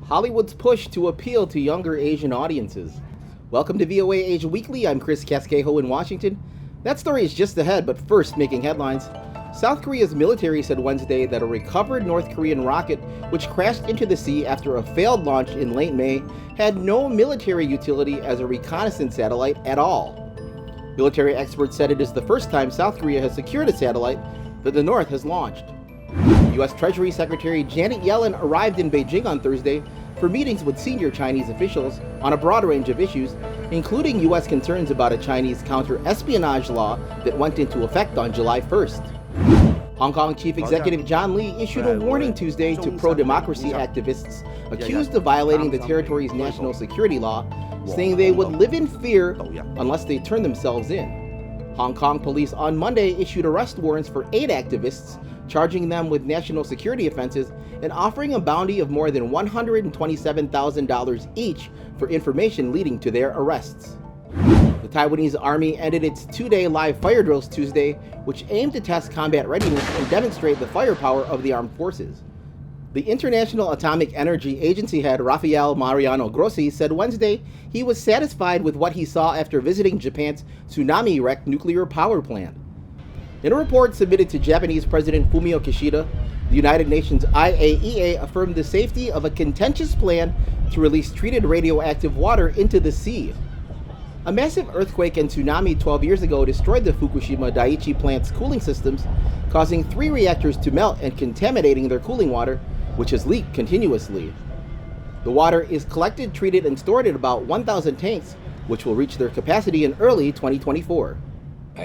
Hollywood's push to appeal to younger Asian audiences. Welcome to VOA Asia Weekly. I'm Chris Casquejo in Washington. That story is just ahead, but first, making headlines. South Korea's military said Wednesday that a recovered North Korean rocket, which crashed into the sea after a failed launch in late May, had no military utility as a reconnaissance satellite at all. Military experts said it is the first time South Korea has secured a satellite that the North has launched. U.S. Treasury Secretary Janet Yellen arrived in Beijing on Thursday for meetings with senior Chinese officials on a broad range of issues, including U.S. concerns about a Chinese counter-espionage law that went into effect on July 1st. Hong Kong Chief Executive John Lee issued a warning Tuesday to pro-democracy activists accused of violating the territory's national security law, saying they would live in fear unless they turn themselves in. Hong Kong police on Monday issued arrest warrants for 8 activists, charging them with national security offenses and offering a bounty of more than $127,000 each for information leading to their arrests. The Taiwanese Army ended its 2-day live fire drills Tuesday, which aimed to test combat readiness and demonstrate the firepower of the armed forces. The International Atomic Energy Agency head Rafael Mariano Grossi said Wednesday he was satisfied with what he saw after visiting Japan's tsunami-wrecked nuclear power plant. In a report submitted to Japanese President Fumio Kishida, the United Nations IAEA affirmed the safety of a contentious plan to release treated radioactive water into the sea. A massive earthquake and tsunami 12 years ago destroyed the Fukushima Daiichi plant's cooling systems, causing 3 reactors to melt and contaminating their cooling water, which has leaked continuously. The water is collected, treated, and stored in about 1,000 tanks, which will reach their capacity in early 2024.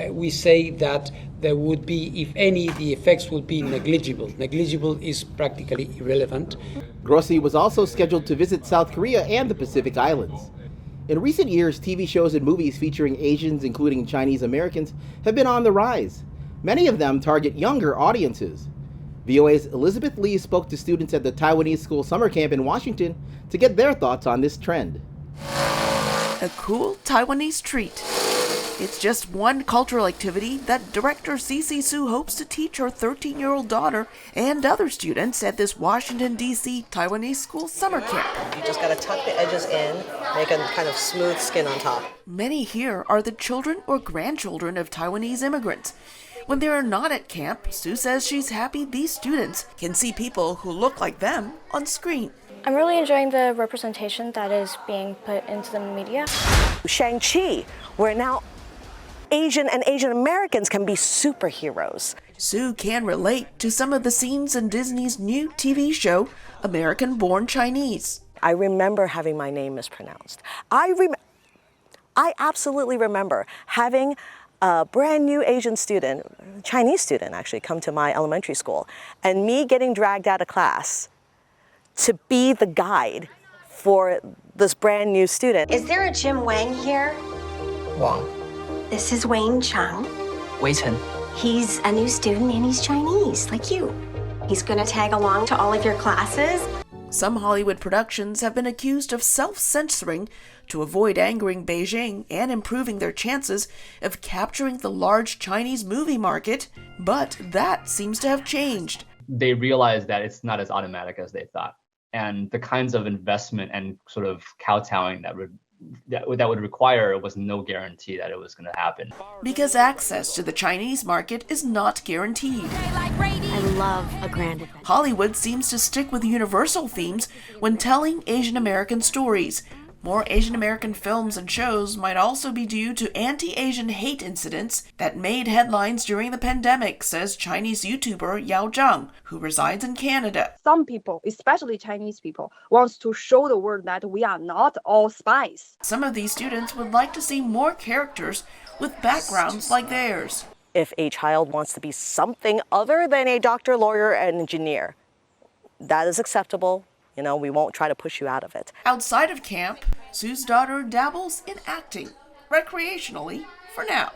We say that there would be, if any, the effects would be negligible. Negligible is practically irrelevant. Grossi was also scheduled to visit South Korea and the Pacific Islands. In recent years, TV shows and movies featuring Asians, including Chinese Americans, have been on the rise. Many of them target younger audiences. VOA's Elizabeth Lee spoke to students at the Taiwanese school summer camp in Washington to get their thoughts on this trend. A cool Taiwanese treat. It's just one cultural activity that director Cece Su hopes to teach her 13-year-old daughter and other students at this Washington, D.C. Taiwanese school summer camp. You just gotta tuck the edges in, make a kind of smooth skin on top. Many here are the children or grandchildren of Taiwanese immigrants. When they are not at camp, Sue says she's happy these students can see people who look like them on screen. I'm really enjoying the representation that is being put into the media. Shang-Chi, where now Asian and Asian Americans can be superheroes. Sue can relate to some of the scenes in Disney's new TV show, American Born Chinese. I remember having my name mispronounced. I absolutely remember having a brand new Asian student, Chinese student actually, come to my elementary school, and me getting dragged out of class to be the guide for this brand new student. Is there a Jim Wang here? Wang. This is Wayne Chung. Wei Chen. He's a new student and he's Chinese, like you. He's gonna tag along to all of your classes. Some Hollywood productions have been accused of self-censoring to avoid angering Beijing and improving their chances of capturing the large Chinese movie market, but that seems to have changed. They realized that it's not as automatic as they thought. And the kinds of investment and sort of kowtowing that would require was no guarantee that it was going to happen. Because access to the Chinese market is not guaranteed. I love a grand event. Hollywood seems to stick with universal themes when telling Asian American stories. More Asian American films and shows might also be due to anti-Asian hate incidents that made headlines during the pandemic, says Chinese YouTuber Yao Zhang, who resides in Canada. Some people, especially Chinese people, wants to show the world that we are not all spies. Some of these students would like to see more characters with backgrounds like theirs. If a child wants to be something other than a doctor, lawyer, and engineer, that is acceptable. You know, we won't try to push you out of it. Outside of camp, Sue's daughter dabbles in acting, recreationally, for now.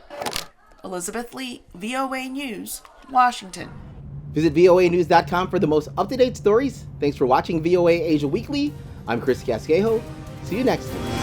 Elizabeth Lee, VOA News, Washington. Visit voanews.com for the most up-to-date stories. Thanks for watching VOA Asia Weekly. I'm Chris Casquejo. See you next time.